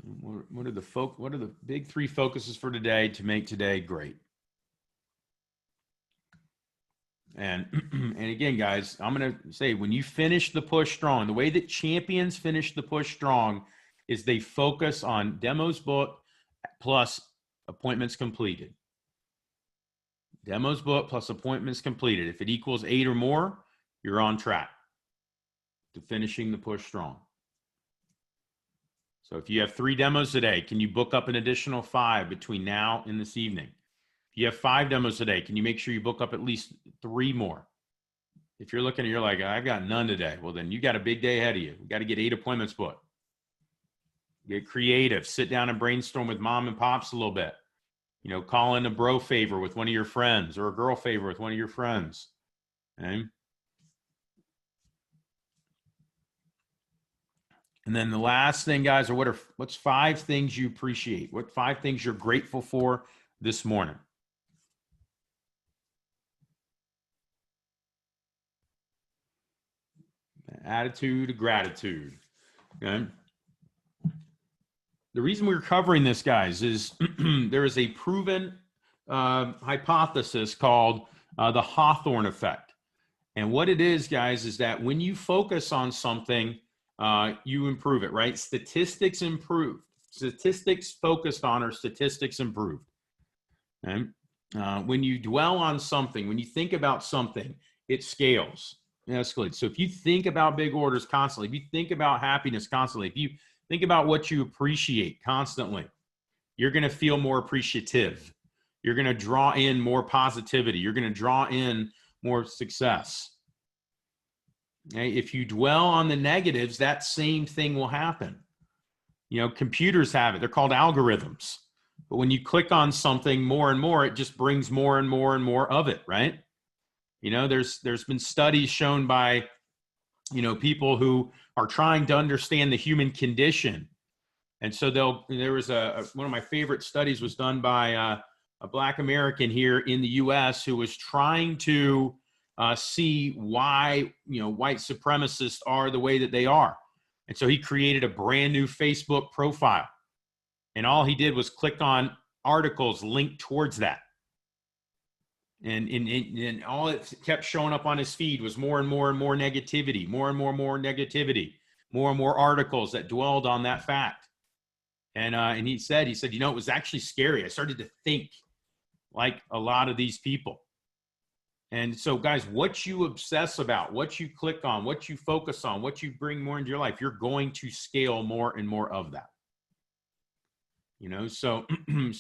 What are the big three focuses for today to make today great? And and again, guys, I'm going to say, when you finish the push strong, the way that champions finish the push strong is they focus on demos booked plus appointments completed. Demos booked plus appointments completed. If it equals 8 or more, you're on track to finishing the push strong. So if you have 3 demos today, can you book up an additional 5 between now and this evening? If you have 5 demos today, can you make sure you book up at least 3 more? If you're looking and you're like, I've got none today, well, then you got a big day ahead of you. You got to get 8 appointments booked. Get creative. Sit down and brainstorm with mom and pops a little bit. You know, call in a bro favor with one of your friends or a girl favor with one of your friends. Okay? And then the last thing, guys, are what's 5 things you appreciate? What 5 things you're grateful for this morning? Attitude, gratitude. Okay. The reason we're covering this, guys, is there is a proven hypothesis called the Hawthorne effect. And what it is, guys, is that when you focus on something, you improve it, right? Statistics improve. Statistics focused on are statistics improved. Okay? When you dwell on something, when you think about something, it scales. It escalates. So if you think about big orders constantly, if you think about happiness constantly, if you think about what you appreciate constantly, you're going to feel more appreciative. You're going to draw in more positivity. You're going to draw in more success. Okay? If you dwell on the negatives, that same thing will happen. You know, computers have it. They're called algorithms. But when you click on something more and more, it just brings more and more and more of it, right? You know, there's been studies shown by, you know, people who are trying to understand the human condition. And so there was one of my favorite studies was done by a Black American here in the US who was trying to see why, you know, white supremacists are the way that they are. And so he created a brand new Facebook profile. And all he did was click on articles linked towards that. And all it kept showing up on his feed was more and more and more negativity, more and more negativity, more and more articles that dwelled on that fact. And he said, you know, it was actually scary. I started to think like a lot of these people. And so, guys, what you obsess about, what you click on, what you focus on, what you bring more into your life, you're going to scale more and more of that. You know, so you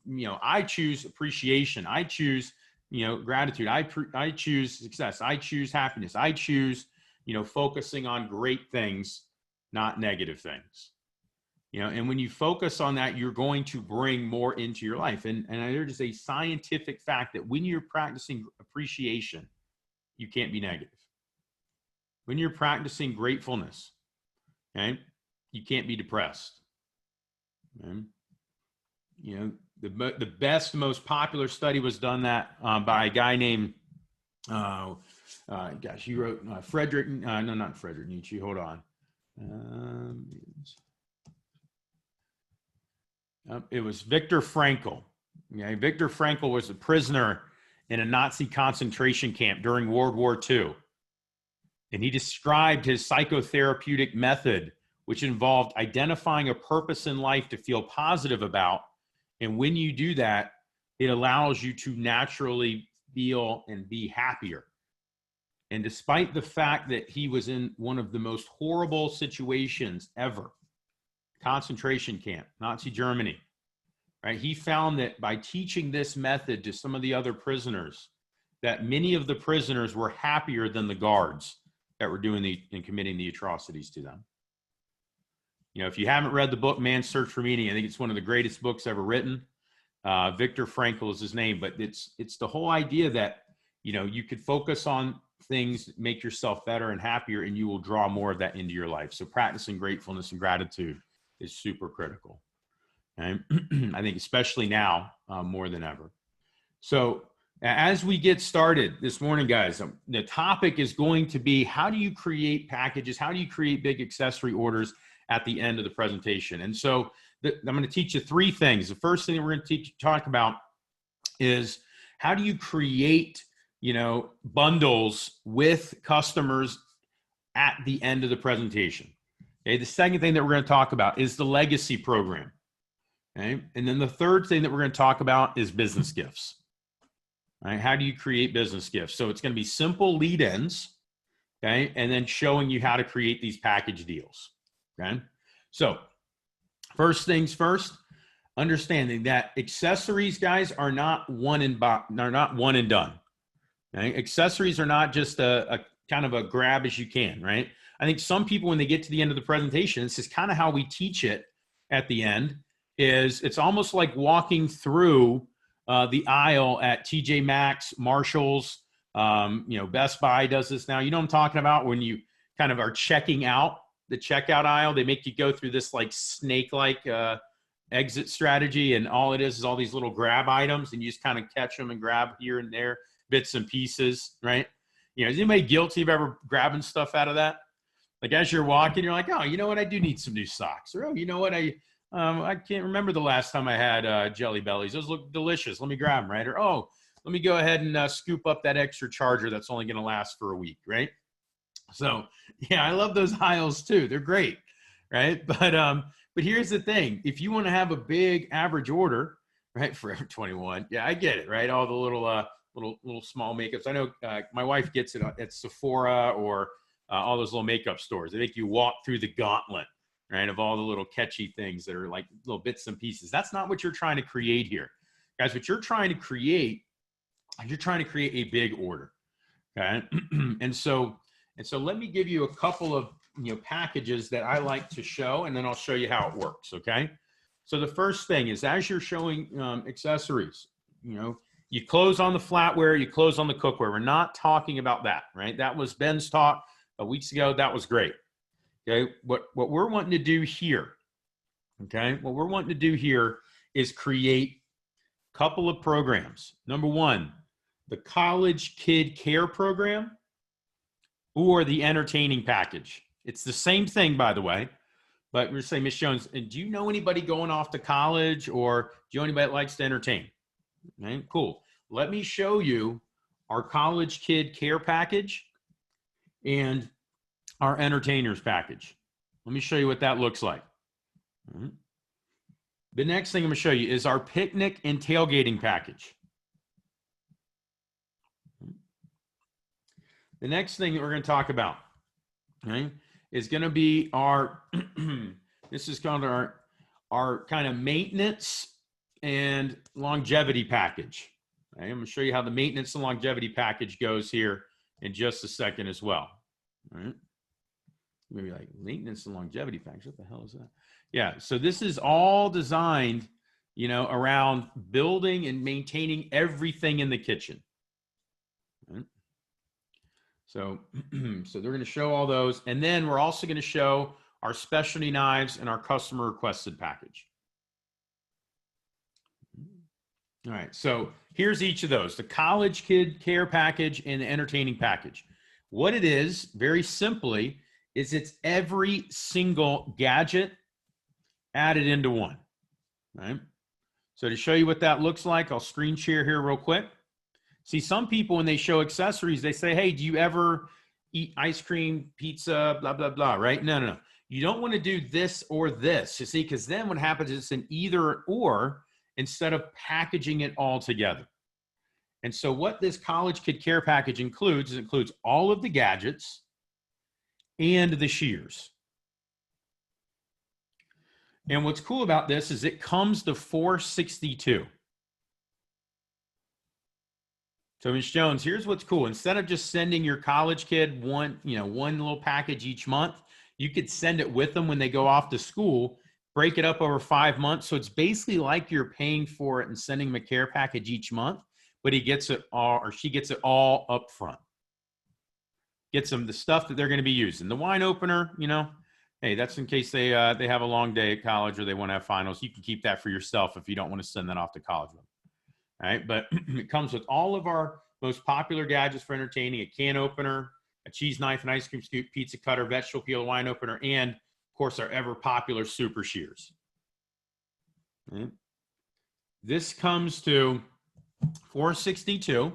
know, I choose appreciation. I choose, you know, gratitude. I choose success. I choose happiness. I choose, you know, focusing on great things, not negative things. You know, and when you focus on that, you're going to bring more into your life. And there's a scientific fact that when you're practicing appreciation, you can't be negative. When you're practicing gratefulness, okay, you can't be depressed. Okay? You know, the best, most popular study was done that by a guy named, gosh, he wrote not Frederick Nietzsche. Hold on. It was Viktor Frankl. Okay? Viktor Frankl was a prisoner in a Nazi concentration camp during World War II. And he described his psychotherapeutic method, which involved identifying a purpose in life to feel positive about. And when you do that, it allows you to naturally feel and be happier. And despite the fact that he was in one of the most horrible situations ever, concentration camp, Nazi Germany, right? He found that by teaching this method to some of the other prisoners, that many of the prisoners were happier than the guards that were doing and committing the atrocities to them. You know, if you haven't read the book, Man's Search for Meaning, I think it's one of the greatest books ever written. Viktor Frankl is his name, but it's the whole idea that, you know, you could focus on things, make yourself better and happier, and you will draw more of that into your life. So practicing gratefulness and gratitude is super critical. And I think especially now more than ever. So as we get started this morning, guys, the topic is going to be, how do you create packages? How do you create big accessory orders at the end of the presentation. And so I'm going to teach you three things. The first thing that we're going to talk about is how do you create, bundles with customers at the end of the presentation. Okay. The second thing that we're going to talk about is the legacy program. Okay. And then the third thing that we're going to talk about is business gifts. All right. How do you create business gifts? So it's going to be simple lead-ins. Okay. And then showing you how to create these package deals. Okay. So first things first, understanding that accessories, guys, are not one and done. Okay? Accessories are not just a kind of a grab as you can, right? I think some people, when they get to the end of the presentation, this is kind of how we teach it at the end, is it's almost like walking through the aisle at TJ Maxx, Marshall's, Best Buy does this now. You know what I'm talking about? When you kind of are checking out the checkout aisle, they make you go through this like snake-like exit strategy, and all it is all these little grab items, and you just kind of catch them and grab here and there bits and pieces, right? Is anybody guilty of ever grabbing stuff out of that? Like as you're walking, you're like, oh, you know what? I do need some new socks. Or, oh, you know what? I can't remember the last time I had Jelly Bellies. Those look delicious. Let me grab them, right? Or, oh, let me go ahead and scoop up that extra charger that's only going to last for a week, right? So, yeah, I love those aisles too. They're great, right? But here's the thing. If you want to have a big average order, right, Forever 21, yeah, I get it, right? All the little small makeups. I know my wife gets it at Sephora or all those little makeup stores. They make you walk through the gauntlet, right, of all the little catchy things that are like little bits and pieces. That's not what you're trying to create here. Guys, what you're trying to create a big order, okay? And so let me give you a couple of packages that I like to show, and then I'll show you how it works, okay? So the first thing is, as you're showing accessories, you close on the flatware, you close on the cookware. We're not talking about that, right? That was Ben's talk weeks ago. That was great, okay? What we're wanting to do here, okay? What we're wanting to do here is create a couple of programs. Number one, the College Kid Care Program or the Entertaining Package. It's the same thing, by the way, but we're saying, Ms. Jones, do you know anybody going off to college, or do you know anybody that likes to entertain? Okay, cool. Let me show you our College Kid Care Package and our Entertainers Package. Let me show you what that looks like. All right. The next thing I'm going to show you is our Picnic and Tailgating Package. The next thing that we're going to talk about, okay, is going to be our, this is called our kind of maintenance and longevity package. Okay, I'm going to show you how the maintenance and longevity package goes here in just a second as well. All right. Maybe like maintenance and longevity package. What the hell is that? Yeah. So this is all designed, around building and maintaining everything in the kitchen. All right. So they're going to show all those. And then we're also going to show our specialty knives and our customer requested package. All right. So here's each of those: the College Kid Care Package and the Entertaining Package. What it is, very simply, is it's every single gadget added into one. Right. So to show you what that looks like, I'll screen share here real quick. See, some people, when they show accessories, they say, hey, do you ever eat ice cream, pizza, blah, blah, blah, right? No. You don't want to do this or this, you see, because then what happens is it's an either or instead of packaging it all together. And so what this College Kid Care Package includes all of the gadgets and the shears. And what's cool about this is it comes to $462. So Ms. Jones, here's what's cool. Instead of just sending your college kid one little package each month, you could send it with them when they go off to school, break it up over 5 months. So it's basically like you're paying for it and sending them a care package each month, but he gets it all, or she gets it all up front. Gets them the stuff that they're going to be using. The wine opener, hey, that's in case they have a long day at college or they want to have finals. You can keep that for yourself if you don't want to send that off to college with them. All right, but it comes with all of our most popular gadgets for entertaining: a can opener, a cheese knife, an ice cream scoop, pizza cutter, vegetable peeler, wine opener, and course, our ever popular super shears. Right? This comes to $462.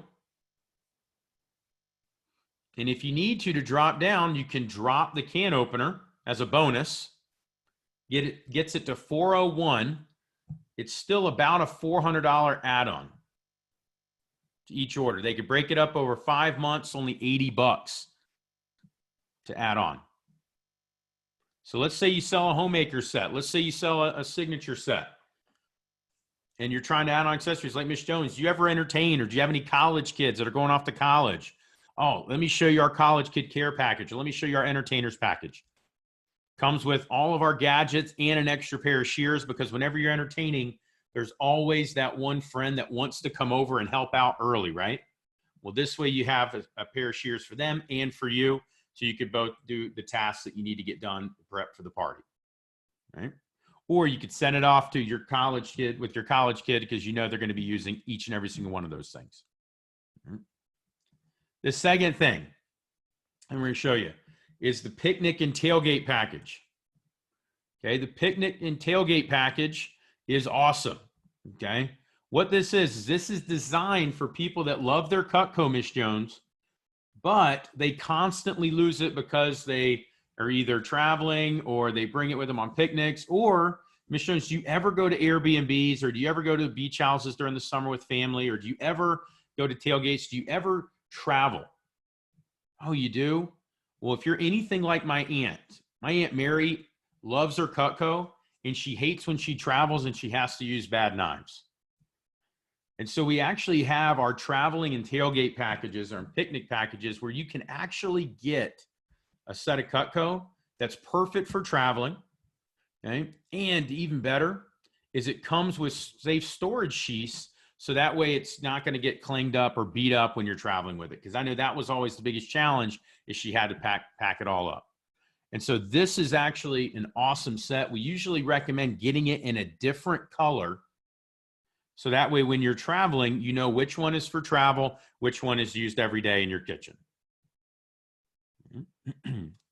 And if you need to drop down, you can drop the can opener as a bonus. Gets it to $401. It's still about a $400 add-on to each order. They could break it up over 5 months, only $80 to add on. So let's say you sell a homemaker set. Let's say you sell a signature set. And you're trying to add on accessories like Miss Jones. Do you ever entertain, or do you have any college kids that are going off to college? Oh, let me show you our college kid care package. Or let me show you our entertainers package. Comes with all of our gadgets and an extra pair of shears, because whenever you're entertaining, there's always that one friend that wants to come over and help out early, right? Well, this way you have a pair of shears for them and for you, so you could both do the tasks that you need to get done to prep for the party, right? Or you could send it off to your college kid with your college kid, because you know they're going to be using each and every single one of those things. The second thing I'm going to show you is the picnic and tailgate package. Okay, the picnic and tailgate package is awesome. Okay, what this is designed for people that love their Cutco, Miss Jones, but they constantly lose it because they are either traveling or they bring it with them on picnics. Or, Miss Jones, do you ever go to Airbnbs, or do you ever go to beach houses during the summer with family, or do you ever go to tailgates? Do you ever travel? Oh, you do? Well, if you're anything like my Aunt Mary loves her Cutco, and she hates when she travels and she has to use bad knives. And so we actually have our traveling and tailgate packages, or picnic packages, where you can actually get a set of Cutco that's perfect for traveling. Okay. And even better is it comes with safe storage sheaths, so that way it's not going to get clanged up or beat up when you're traveling with it. Because I know that was always the biggest challenge, is she had to pack it all up. And so this is actually an awesome set. We usually recommend getting it in a different color, so that way when you're traveling, you know which one is for travel, which one is used every day in your kitchen.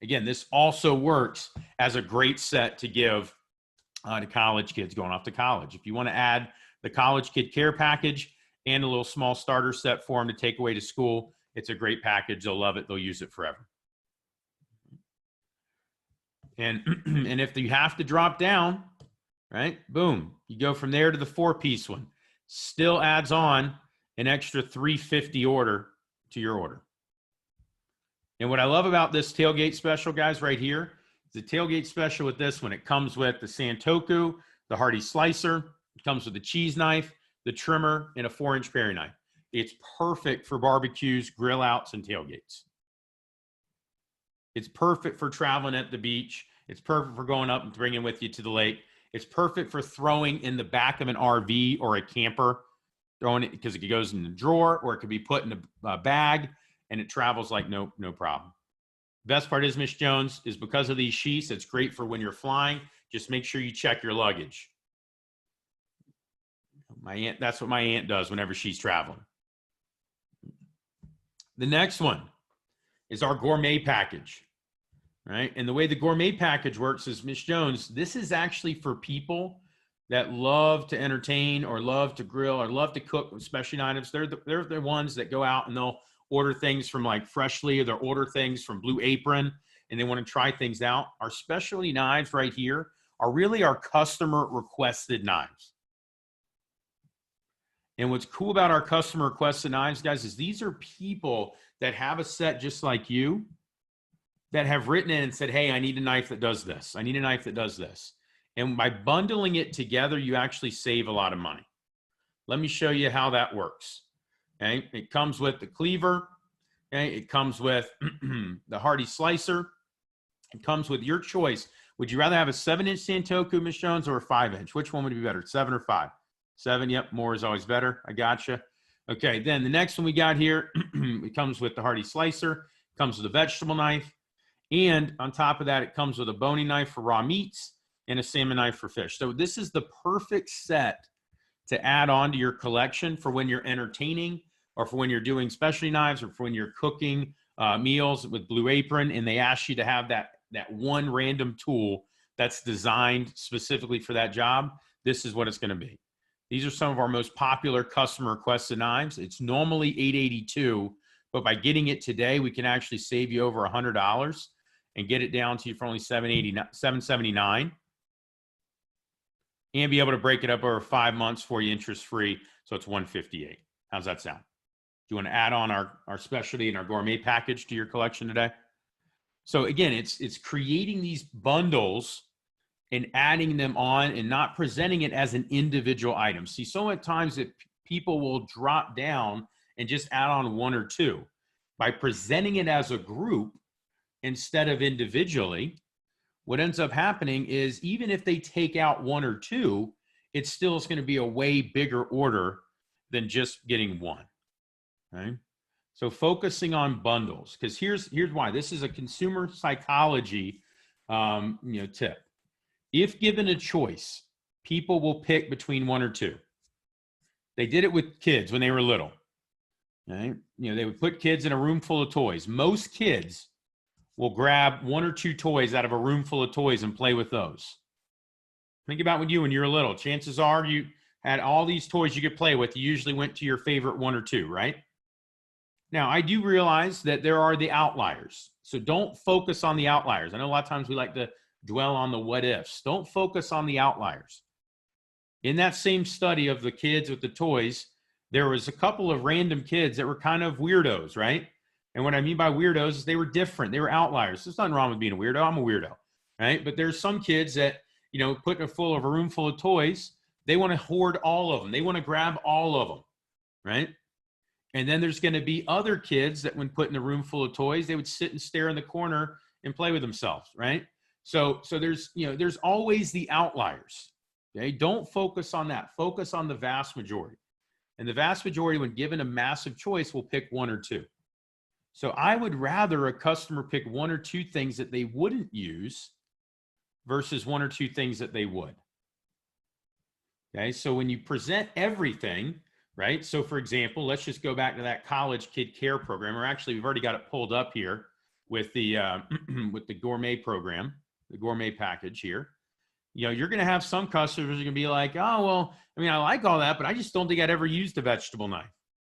Again, this also works as a great set to give to college kids going off to college. If you want to add the college kid care package and a little small starter set for them to take away to school, it's a great package. They'll love it. They'll use it forever. And if you have to drop down, right, boom, you go from there to the 4-piece one. Still adds on an extra $350 order to your order. And what I love about this tailgate special, guys, right here, is the tailgate special with this one. It comes with the Santoku, the Hardy slicer. It comes with the cheese knife, the trimmer, and a 4-inch paring knife. It's perfect for barbecues, grill outs, and tailgates. It's perfect for traveling at the beach. It's perfect for going up and bringing with you to the lake. It's perfect for throwing in the back of an RV or a camper, throwing it because it goes in the drawer, or it could be put in a bag, and it travels like no problem. Best part is, Miss Jones, is because of these sheaths, it's great for when you're flying. Just make sure you check your luggage. That's what my aunt does whenever she's traveling. The next one is our gourmet package, right? And the way the gourmet package works is, Miss Jones, this is actually for people that love to entertain, or love to grill, or love to cook with specialty items. They're the ones that go out and they'll order things from like Freshly, or they'll order things from Blue Apron, and they want to try things out. Our specialty knives right here are really our customer requested knives. And what's cool about our customer requested knives, guys, is these are people that have a set just like you, that have written in and said, hey, I need a knife that does this. I need a knife that does this. And by bundling it together, you actually save a lot of money. Let me show you how that works. Okay, it comes with the cleaver. Okay, it comes with the Hardy slicer. It comes with your choice. Would you rather have a 7-inch Santoku, Miss Jones, or a 5-inch? Which one would be better, 7 or 5? 7, yep, more is always better. I gotcha. Okay, then the next one we got here, it comes with the Hardy slicer, comes with a vegetable knife, and on top of that, it comes with a boning knife for raw meats and a salmon knife for fish. So this is the perfect set to add on to your collection for when you're entertaining, or for when you're doing specialty knives, or for when you're cooking meals with Blue Apron, and they ask you to have that one random tool that's designed specifically for that job, this is what it's going to be. These are some of our most popular customer requested knives. It's normally $882, but by getting it today, we can actually save you over $100 and get it down to you for only $779, and be able to break it up over 5 months for you interest free. So it's $158. How's that sound? Do you want to add on our specialty and our gourmet package to your collection today? So again, it's creating these bundles and adding them on and not presenting it as an individual item. See, so many times that people will drop down and just add on one or two. By presenting it as a group instead of individually, what ends up happening is even if they take out one or two, it still is going to be a way bigger order than just getting one. Okay? So focusing on bundles, because here's why. This is a consumer psychology tip. If given a choice, people will pick between one or two. They did it with kids when they were little. Right? They would put kids in a room full of toys. Most kids will grab one or two toys out of a room full of toys and play with those. Think about when you were little. Chances are you had all these toys you could play with. You usually went to your favorite one or two, right? Now, I do realize that there are the outliers. So don't focus on the outliers. I know a lot of times we like to dwell on the what ifs. Don't focus on the outliers. In that same study of the kids with the toys, there was a couple of random kids that were kind of weirdos, right? And what I mean by weirdos is they were different. They were outliers. There's nothing wrong with being a weirdo. I'm a weirdo, right? But there's some kids that, put in a room full of toys, they want to hoard all of them. They want to grab all of them, right? And then there's going to be other kids that when put in a room full of toys, they would sit and stare in the corner and play with themselves, right? So there's always the outliers. Okay, don't focus on that. Focus on the vast majority. And the vast majority, when given a massive choice, will pick one or two. So I would rather a customer pick one or two things that they wouldn't use versus one or two things that they would. Okay, so when you present everything, right? So for example, let's just go back to that college kid care program, or actually we've already got it pulled up here with the with the gourmet program, the gourmet package here. You're going to have some customers who are going to be like, oh, well, I like all that, but I just don't think I'd ever used a vegetable knife.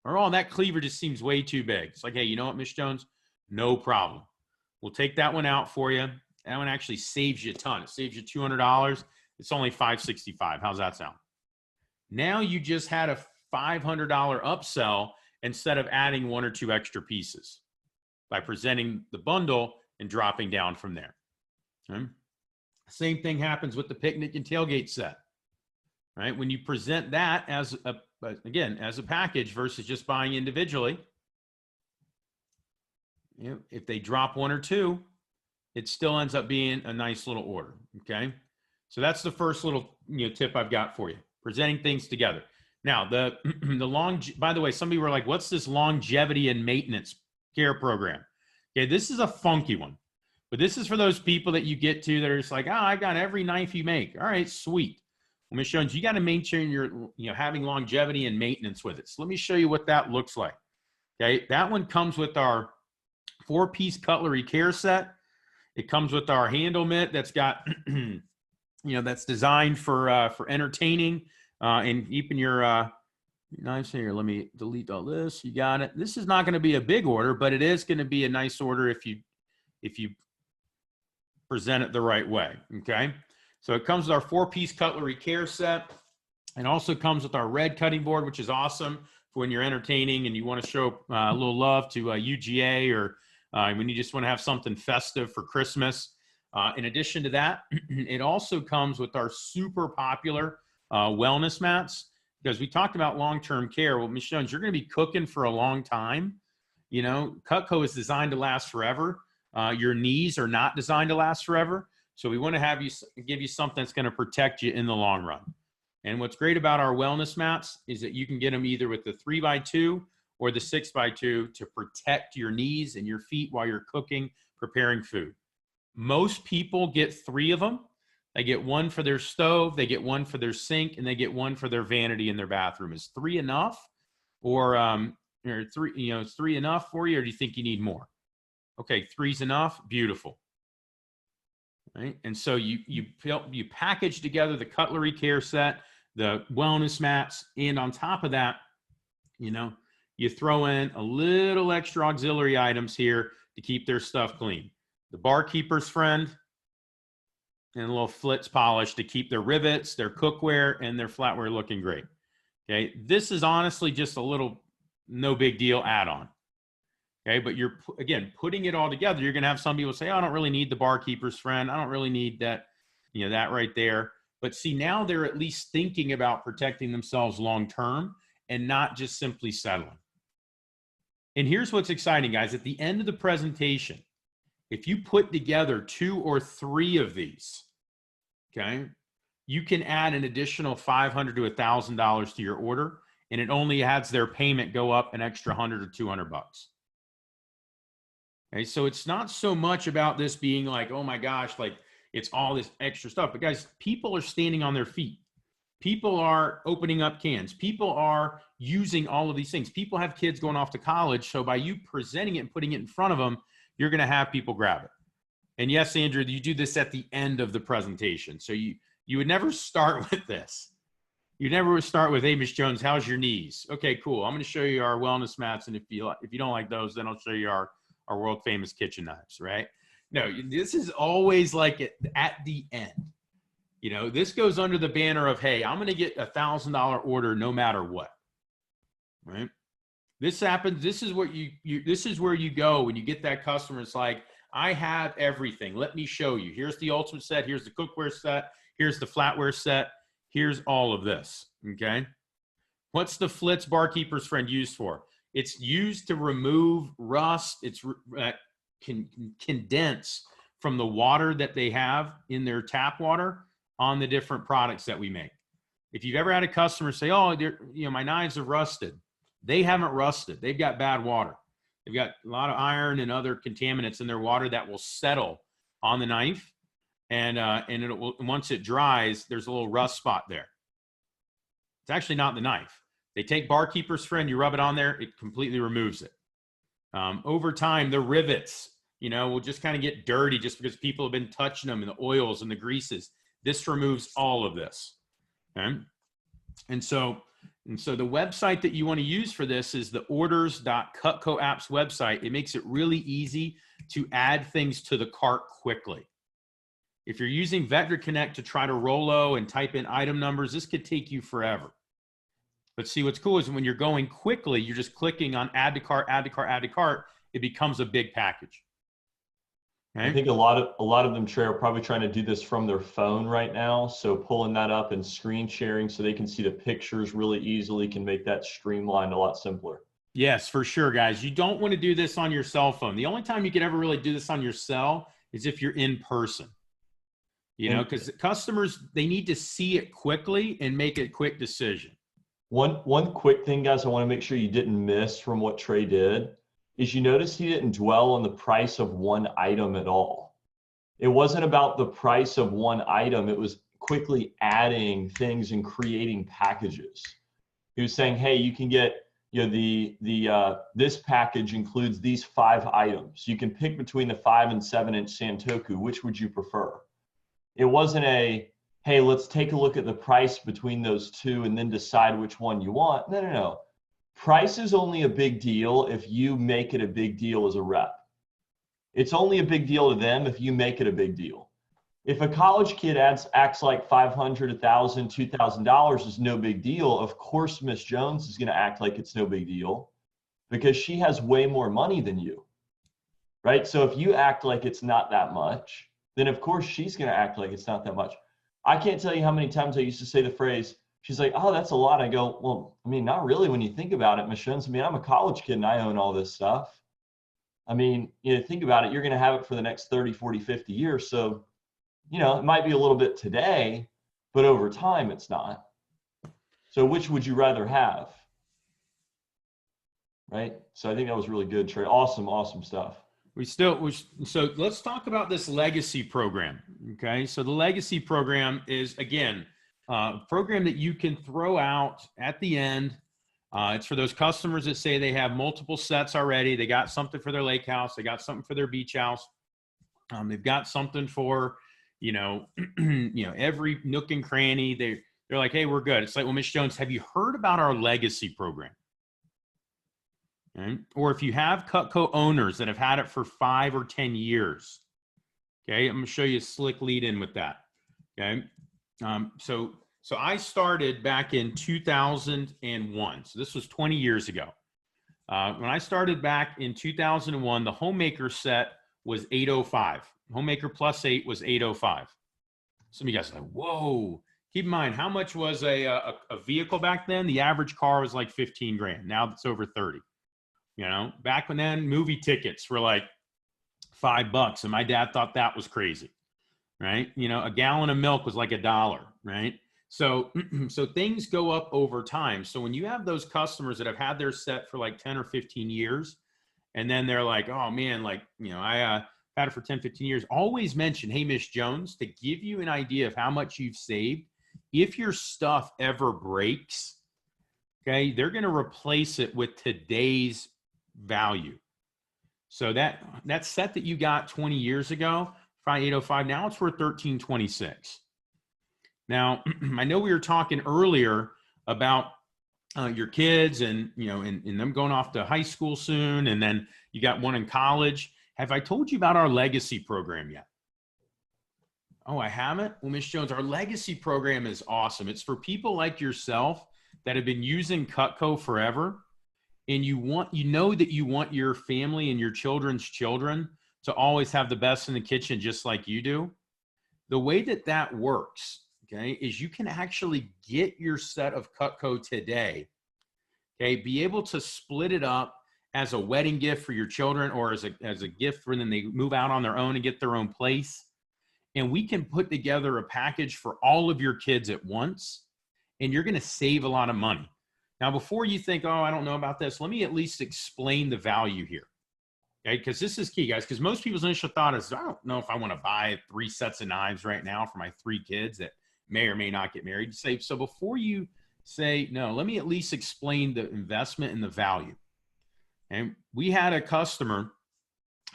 Or, oh, that cleaver just seems way too big. It's like, hey, you know what, Miss Jones? No problem. We'll take that one out for you. That one actually saves you a ton. It saves you $200. It's only $565. How's that sound? Now you just had a $500 upsell instead of adding one or two extra pieces by presenting the bundle and dropping down from there. Okay? Same thing happens with the picnic and tailgate set, right? When you present that as as a package versus just buying individually, if they drop one or two, it still ends up being a nice little order. Okay. So that's the first little, tip I've got for you, presenting things together. Now by the way, some people were like, what's this longevity and maintenance care program? Okay. This is a funky one. But this is for those people that you get to that are just like, I got every knife you make. All right, sweet. Well, Ms. Jones, you got to make sure you're having longevity and maintenance with it. So let me show you what that looks like. Okay, that one comes with our 4-piece cutlery care set. It comes with our handle mitt that's got, that's designed for entertaining and keeping your knives here. Let me delete all this. You got it. This is not going to be a big order, but it is going to be a nice order if you present it the right way. Okay. So it comes with our 4-piece cutlery care set, and also comes with our red cutting board, which is awesome for when you're entertaining and you want to show a little love to UGA, or when you just want to have something festive for Christmas. In addition to that, it also comes with our super popular wellness mats, because we talked about long-term care. Well, Ms. Jones, you're going to be cooking for a long time. Cutco is designed to last forever. Your knees are not designed to last forever. So we want to give you something that's going to protect you in the long run. And what's great about our wellness mats is that you can get them either with the 3x2 or the 6x2 to protect your knees and your feet while you're cooking, preparing food. Most people get 3 of them. They get one for their stove, they get one for their sink, and they get one for their vanity in their bathroom. Is 3 enough? Or is 3 enough for you, or do you think you need more? Okay, 3's enough. Beautiful. right? And so you package together the cutlery care set, the wellness mats, and on top of that, you throw in a little extra auxiliary items here to keep their stuff clean. The barkeeper's friend and a little flitz polish to keep their rivets, their cookware, and their flatware looking great. Okay, this is honestly just a little no big deal add-on. Okay, but you're, again, putting it all together. You're going to have some people say, oh, I don't really need the barkeeper's friend. I don't really need that, that right there. But see, now they're at least thinking about protecting themselves long-term and not just simply settling. And here's what's exciting, guys. At the end of the presentation, if you put together 2 or 3 of these, okay, you can add an additional $500 to $1,000 to your order, and it only has their payment go up an extra $100 or $200. Okay, so it's not so much about this being like, oh my gosh, like it's all this extra stuff. But guys, people are standing on their feet. People are opening up cans. People are using all of these things. People have kids going off to college. So by you presenting it and putting it in front of them, you're going to have people grab it. And yes, Andrew, you do this at the end of the presentation. So you would never start with this. You never would start with, hey, Ms. Jones, how's your knees? Okay, cool. I'm going to show you our wellness mats. And if you don't like those, then I'll show you our world famous kitchen knives, right? No, this is always like at the end. This goes under the banner of, hey, I'm going to get $1,000 order no matter what, right? This happens. This is what this is where you go when you get that customer. It's like, I have everything. Let me show you. Here's the ultimate set. Here's the cookware set. Here's the flatware set. Here's all of this, okay? What's the Flitz barkeeper's friend used for? It's used to remove rust. It's can condense from the water that they have in their tap water on the different products that we make. If you've ever had a customer say, oh, my knives have rusted, they haven't rusted. They've got bad water. They've got a lot of iron and other contaminants in their water that will settle on the knife. And it will, once it dries, there's a little rust spot there. It's actually not the knife. They take barkeeper's friend, you rub it on there, it completely removes it. Over time, the rivets, will just kind of get dirty just because people have been touching them, and the oils and the greases. This removes all of this. Okay? And so the website that you want to use for this is the orders.cutco apps website. It makes it really easy to add things to the cart quickly. If you're using Vector Connect to try to Rolo and type in item numbers, this could take you forever. But see, what's cool is when you're going quickly, you're just clicking on add to cart, add to cart, add to cart. It becomes a big package. Okay? I think a lot of them, Trey, are probably trying to do this from their phone right now. So pulling that up and screen sharing so they can see the pictures really easily can make that streamlined a lot simpler. Yes, for sure, guys. You don't want to do this on your cell phone. The only time you can ever really do this on your cell is if you're in person. Because customers, they need to see it quickly and make a quick decision. One quick thing, guys, I want to make sure you didn't miss from what Trey did is you notice he didn't dwell on the price of one item at all. It wasn't about the price of one item. It was quickly adding things and creating packages. He was saying, hey, you can get, this package includes these 5 items. You can pick between the 5 and 7-inch Santoku. Which would you prefer? It wasn't a, hey, let's take a look at the price between those 2 and then decide which one you want. No. Price is only a big deal if you make it a big deal as a rep. It's only a big deal to them if you make it a big deal. If a college kid acts like $500, $1,000, $2,000 is no big deal, of course Miss Jones is going to act like it's no big deal because she has way more money than you, right? So if you act like it's not that much, then of course she's going to act like it's not that much. I can't tell you how many times I used to say the phrase, she's like, oh, that's a lot. I go, well, I mean, not really when you think about it, Ms. Jones. I mean, I'm a college kid and I own all this stuff. I mean, think about it. You're going to have it for the next 30, 40, 50 years. So, it might be a little bit today, but over time it's not. So which would you rather have? Right? So I think that was really good, Trey. Awesome stuff. So let's talk about this legacy program. Okay. So the legacy program is, again, a program that you can throw out at the end. It's for those customers that say they have multiple sets already. They got something for their lake house. They got something for their beach house. They've got something for, every nook and cranny. They're like, hey, we're good. It's like, well, Miss Jones, have you heard about our legacy program? Okay. Or if you have Cutco owners that have had it for 5 or 10 years, okay, I'm going to show you a slick lead in with that. Okay. So I started back in 2001. So this was 20 years ago. When I started back in 2001, the Homemaker set was 805. Homemaker plus 8 was 805. Some of you guys are like, whoa. Keep in mind, how much was a vehicle back then? The average car was like 15 grand. Now it's over 30. Back when then, movie tickets were like $5, and my dad thought that was crazy, right? A gallon of milk was like $1, right? So things go up over time. So when you have those customers that have had their set for like 10 or 15 years, and then they're like, oh man, I had it for 10, 15 years, always mention, hey, Miss Jones, to give you an idea of how much you've saved. If your stuff ever breaks, okay, they're going to replace it with today's value. So that set that you got 20 years ago, 805, now it's worth $13.26. Now, I know we were talking earlier about your kids and them going off to high school soon, and then you got one in college. Have I told you about our legacy program yet? Oh, I haven't? Well, Ms. Jones, our legacy program is awesome. It's for people like yourself that have been using Cutco forever, and you know that you want your family and your children's children to always have the best in the kitchen just like you do. The way that works, okay, is you can actually get your set of Cutco today, okay, be able to split it up as a wedding gift for your children or as a gift for when they move out on their own and get their own place. And we can put together a package for all of your kids at once, and you're going to save a lot of money. Now, before you think, oh, I don't know about this, let me at least explain the value here. Okay, because this is key, guys, because most people's initial thought is, I don't know if I want to buy 3 sets of knives right now for my 3 kids that may or may not get married. So before you say, no, let me at least explain the investment and the value. And we had a customer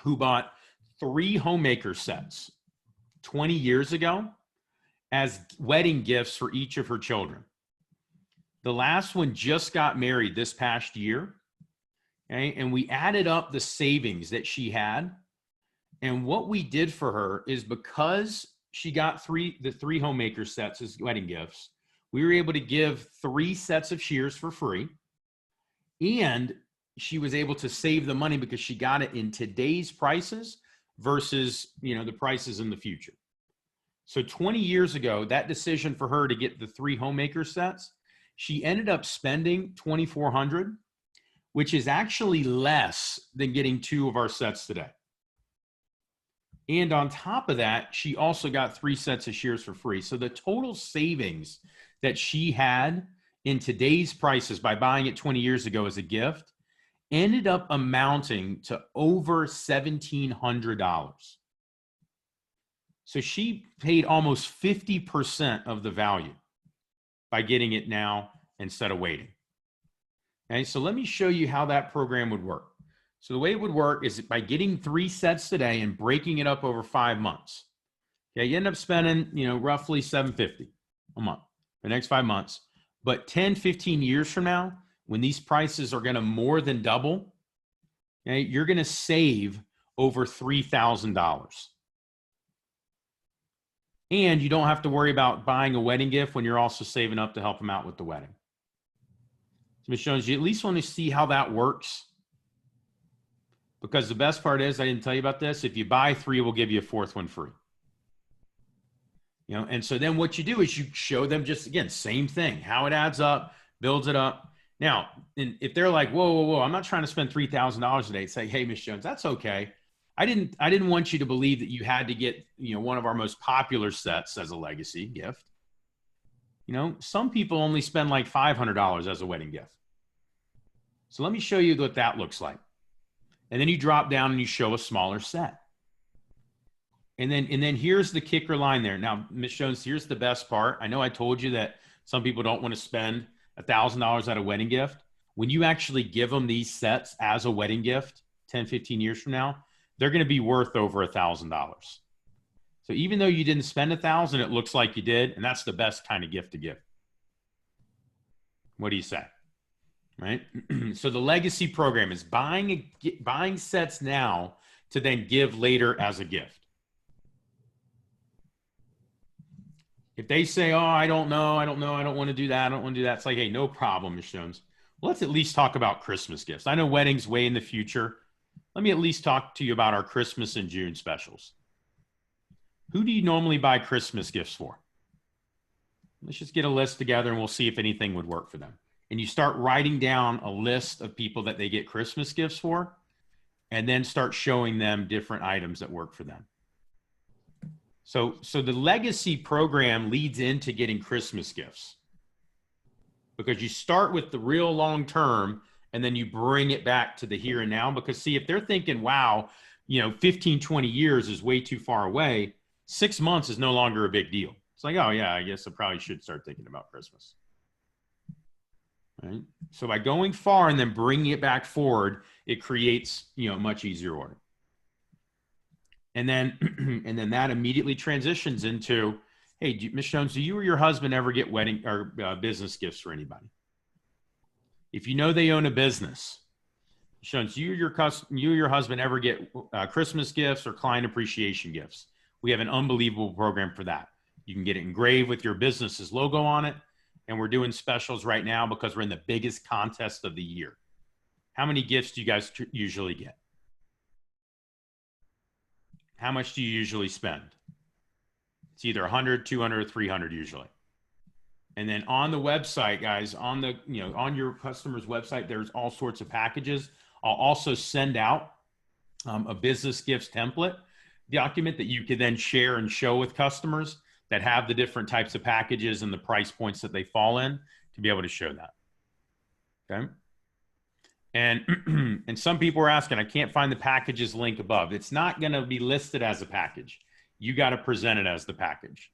who bought 3 Homemaker sets 20 years ago as wedding gifts for each of her children. The last one just got married this past year. Okay, and we added up the savings that she had. And what we did for her is, because she got the 3 Homemaker sets as wedding gifts, we were able to give 3 sets of shears for free. And she was able to save the money because she got it in today's prices versus, the prices in the future. So 20 years ago, that decision for her to get the 3 Homemaker sets, she ended up spending $2,400, which is actually less than getting 2 of our sets today. And on top of that, she also got 3 sets of shears for free. So the total savings that she had in today's prices by buying it 20 years ago as a gift ended up amounting to over $1,700. So she paid almost 50% of the value by getting it now instead of waiting. Okay, so let me show you how that program would work. So the way it would work is by getting 3 sets today and breaking it up over 5 months. Okay, you end up spending, roughly $750 a month for the next 5 months. But 10, 15 years from now, when these prices are going to more than double, okay, you're going to save over $3,000. And you don't have to worry about buying a wedding gift when you're also saving up to help them out with the wedding. So Ms. Jones, you at least want to see how that works. Because the best part is, I didn't tell you about this, if you buy 3, we'll give you a 4th one free. And so then what you do is you show them, just, again, same thing, how it adds up, builds it up. Now, if they're like, whoa, I'm not trying to spend $3,000 a day, say, hey, Ms. Jones, that's okay. I didn't want you to believe that you had to get, one of our most popular sets as a legacy gift. Some people only spend like $500 as a wedding gift. So let me show you what that looks like. And then you drop down and you show a smaller set. And then here's the kicker line there. Now, Ms. Jones, here's the best part. I know I told you that some people don't want to spend $1,000 at a wedding gift. When you actually give them these sets as a wedding gift 10, 15 years from now, they're going to be worth over $1,000. So So even though you didn't spend $1,000, it looks like you did. And that's the best kind of gift to give. What do you say? Right? So the legacy program is buying sets now to then give later as a gift. If they say, oh, I don't know, I don't want to do that, I don't want to do that, it's like, hey, no problem, Ms. Jones. Well, let's at least talk about Christmas gifts. I know weddings way in the future. Let me at least talk to you about our Christmas and June specials. Who do you normally buy Christmas gifts for? Let's just get a list together and we'll see if anything would work for them. And you start writing down a list of people that they get Christmas gifts for, and then start showing them different items that work for them. So the legacy program leads into getting Christmas gifts, because you start with the real long term and then you bring it back to the here and now. Because see, if they're thinking, wow, 15, 20 years is way too far away, 6 months is no longer a big deal. It's like, oh yeah, I guess I probably should start thinking about Christmas. Right? So by going far and then bringing it back forward, it creates, a much easier order. And then that immediately transitions into, hey, Ms. Jones, do you or your husband ever get wedding or business gifts for anybody? If you know they own a business, Ms. Jones, you or your husband ever get Christmas gifts or client appreciation gifts? We have an unbelievable program for that. You can get it engraved with your business's logo on it. And we're doing specials right now because we're in the biggest contest of the year. How many gifts do you guys usually get? How much do you usually spend? It's either 100, 200, or 300 usually. And then on the website, guys, on your customer's website, there's all sorts of packages. I'll also send out a business gifts template document that you can then share and show with customers that have the different types of packages and the price points that they fall in, to be able to show that. Okay. And and some people are asking, I can't find the packages link above. It's not going to be listed as a package. You got to present it as the package.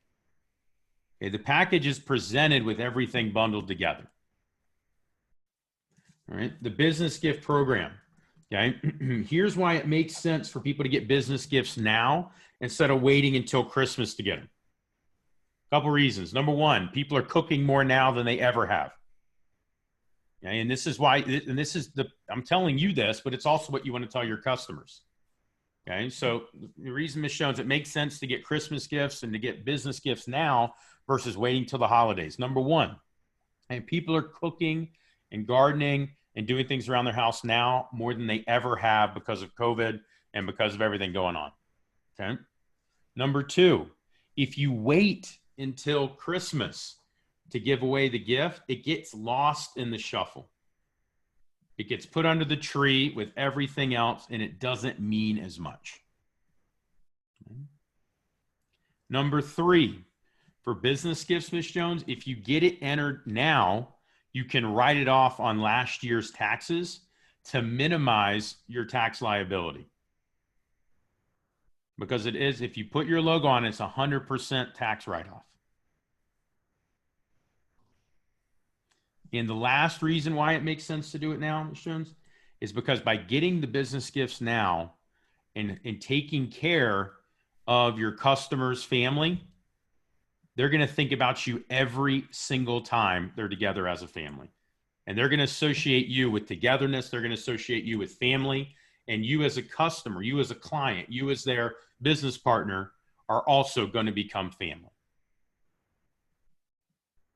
Okay, the package is presented with everything bundled together. All right, the business gift program. Okay, here's why it makes sense for people to get business gifts now instead of waiting until Christmas to get them. A couple reasons. Number one, people are cooking more now than they ever have. Okay, and this is why, I'm telling you this, but it's also what you want to tell your customers. Okay, so the reason, Ms. Jones, it makes sense to get Christmas gifts and to get business gifts now versus waiting till the holidays. Number one, and people are cooking and gardening and doing things around their house now more than they ever have because of COVID and because of everything going on. Okay. Number two, if you wait until Christmas to give away the gift, it gets lost in the shuffle. It gets put under the tree with everything else, and it doesn't mean as much. Okay. Number three, for business gifts, Ms. Jones, if you get it entered now, you can write it off on last year's taxes to minimize your tax liability. Because it is, if you put your logo on, it's 100% tax write-off. And the last reason why it makes sense to do it now, Ms. Jones, is because by getting the business gifts now and taking care of your customer's family, they're going to think about you every single time they're together as a family. And they're going to associate you with togetherness. They're going to associate you with family. And you as a customer, you as a client, you as their business partner are also going to become family.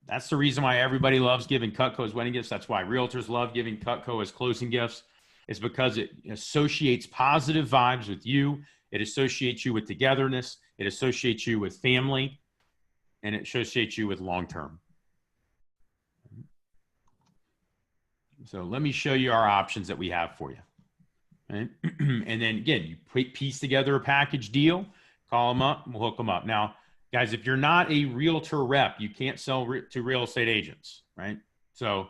That's the reason why everybody loves giving Cutco as wedding gifts. That's why realtors love giving Cutco as closing gifts. It's because it associates positive vibes with you. It associates you with togetherness. It associates you with family. And it associates you with long-term. So let me show you our options that we have for you. Right? And then again, you piece together a package deal, call them up, and we'll hook them up. Now, guys, if you're not a realtor rep, you can't sell to real estate agents, right? So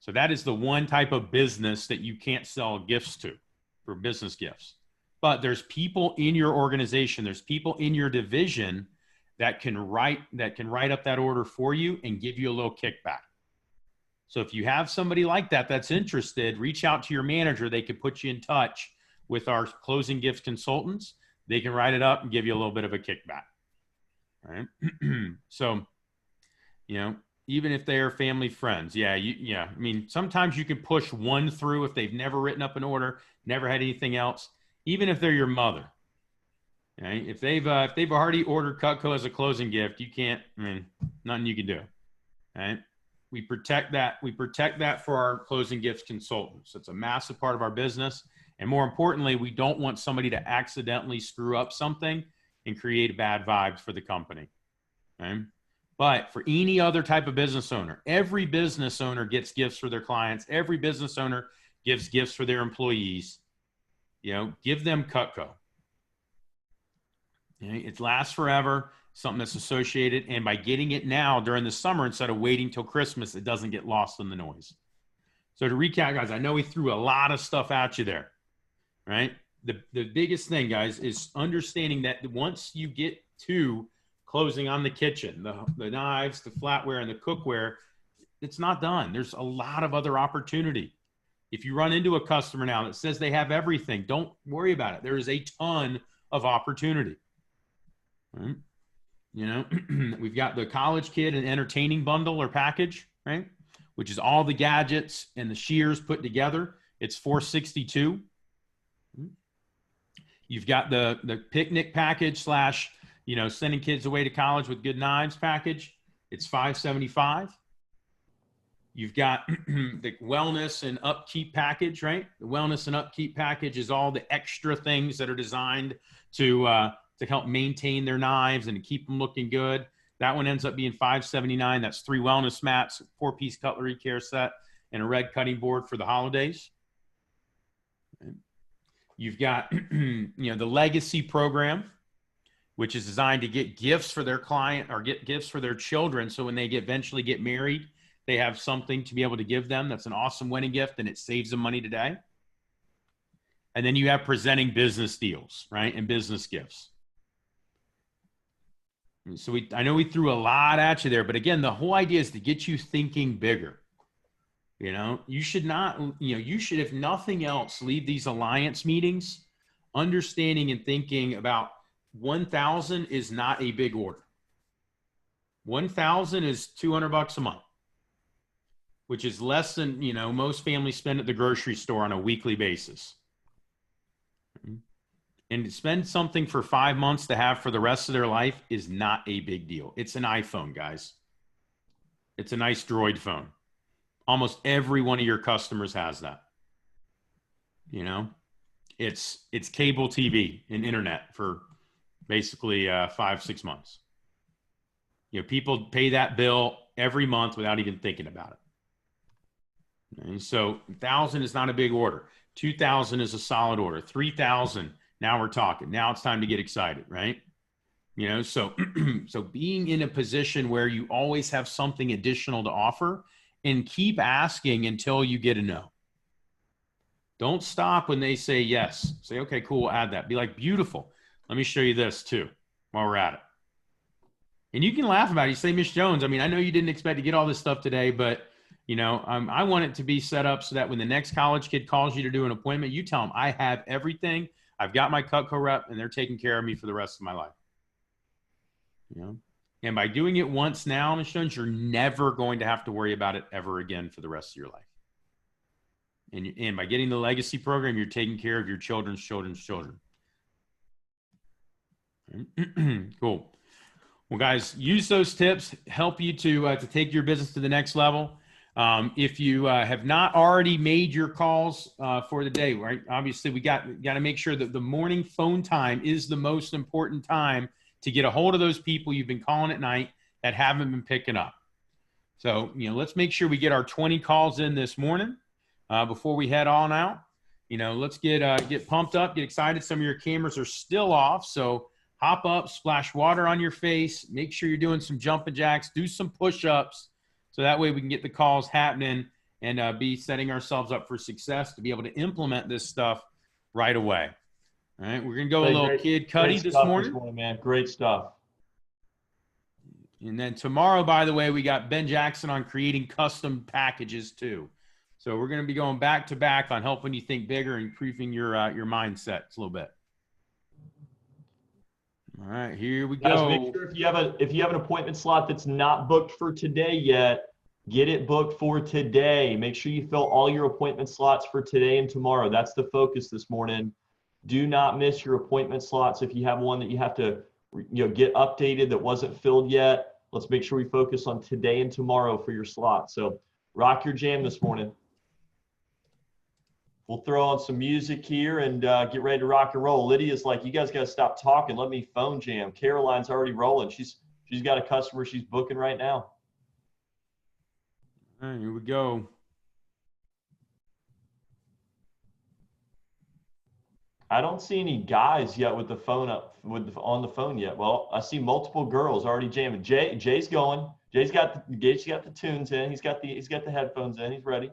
that is the one type of business that you can't sell gifts to for business gifts. But there's people in your organization, there's people in your division that can write up that order for you and give you a little kickback. So if you have somebody like that that's interested, reach out to your manager. They could put you in touch with our closing gift consultants. They can write it up and give you a little bit of a kickback. right? So, you know, even if they are family friends, yeah, I mean, sometimes you can push one through if they've never written up an order, never had anything else. Even if they're your mother, right? If they've already ordered Cutco as a closing gift, you can't. I mean, nothing you can do, right? We protect that. We protect that for our closing gifts consultants. It's a massive part of our business, and more importantly, we don't want somebody to accidentally screw up something and create bad vibes for the company. Okay? But for any other type of business owner, every business owner gets gifts for their clients. Every business owner gives gifts for their employees. You know, give them Cutco. Okay? It lasts forever, something that's associated. And by getting it now during the summer instead of waiting till Christmas, it doesn't get lost in the noise. So to recap, guys, I know we threw a lot of stuff at you there, right? The biggest thing, guys, is understanding that once you get to closing on the kitchen, the knives, the flatware, and the cookware, it's not done. There's a lot of other opportunity. If you run into a customer now that says they have everything, don't worry about it. There is a ton of opportunity. Right? You know, we've got the college kid and entertaining bundle or package, right? Which is all the gadgets and the shears put together. It's $462. You've got the picnic package slash, you know, sending kids away to college with good knives package. It's $575. You've got the wellness and upkeep package, right? The wellness and upkeep package is all the extra things that are designed to help maintain their knives and to keep them looking good. That one ends up being $579. That's 3 wellness mats, 4-piece cutlery care set, and a red cutting board for the holidays. You've got, you know, the legacy program, which is designed to get gifts for their client or get gifts for their children. So when they eventually get married, they have something to be able to give them. That's an awesome wedding gift, and it saves them money today. And then you have presenting business deals, right? And business gifts. So I know we threw a lot at you there, but again, the whole idea is to get you thinking bigger. You know, you should not, you know, you should, if nothing else, leave these alliance meetings understanding and thinking about 1,000 is not a big order. 1,000 is $200 a month, which is less than, you know, most families spend at the grocery store on a weekly basis. And to spend something for 5 months to have for the rest of their life is not a big deal. It's an iPhone, guys. It's a nice Droid phone. Almost every one of your customers has that. You know, it's cable TV and internet for basically 5-6 months. You know, people pay that bill every month without even thinking about it. And so 1,000 is not a big order. 2,000 is a solid order. 3,000, now we're talking. Now it's time to get excited, right? You know, so so being in a position where you always have something additional to offer, and keep asking until you get a no. Don't stop when they say yes. Say, okay, cool, we'll add that. Be like, beautiful. Let me show you this too while we're at it. And you can laugh about it. You say, Miss Jones, I mean, I know you didn't expect to get all this stuff today, but you know, I want it to be set up so that when the next college kid calls you to do an appointment, you tell them, I have everything. I've got my Cutco rep, and they're taking care of me for the rest of my life. You know? And by doing it once now, Ms. Jones, you're never going to have to worry about it ever again for the rest of your life. And by getting the legacy program, you're taking care of your children's children's children. Cool. Well, guys, use those tips, help you to take your business to the next level. If you have not already made your calls for the day, right? Obviously, we got to make sure that the morning phone time is the most important time to get a hold of those people you've been calling at night that haven't been picking up. So, you know, let's make sure we get our 20 calls in this morning before we head on out. You know, let's get pumped up, get excited. Some of your cameras are still off, so hop up, splash water on your face, make sure you're doing some jumping jacks, do some push-ups, so that way we can get the calls happening and be setting ourselves up for success to be able to implement this stuff right away. All right, we're going to go a little Kid Cudi this morning. Man. Great stuff. And then tomorrow, by the way, we got Ben Jackson on creating custom packages too. So we're going to be going back to back on helping you think bigger and improving your mindset a little bit. All right, here we Guys, make go. sure if you have an appointment slot that's not booked for today yet, get it booked for today. Make sure you fill all your appointment slots for today and tomorrow. That's the focus this morning. Do not miss your appointment slots. If you have one that you have to get updated that wasn't filled yet, let's make sure we focus on today and tomorrow for your slot. So rock your jam this morning. We'll throw on some music here and get ready to rock and roll. Lydia's like, you guys got to stop talking. Let me phone jam. Caroline's already rolling. She's got a customer she's booking right now. All right, here we go. I don't see any guys yet with the phone up on the phone yet. Well, I see multiple girls already jamming. Jay's going. Jay's got the tunes in. He's got the headphones in. He's ready.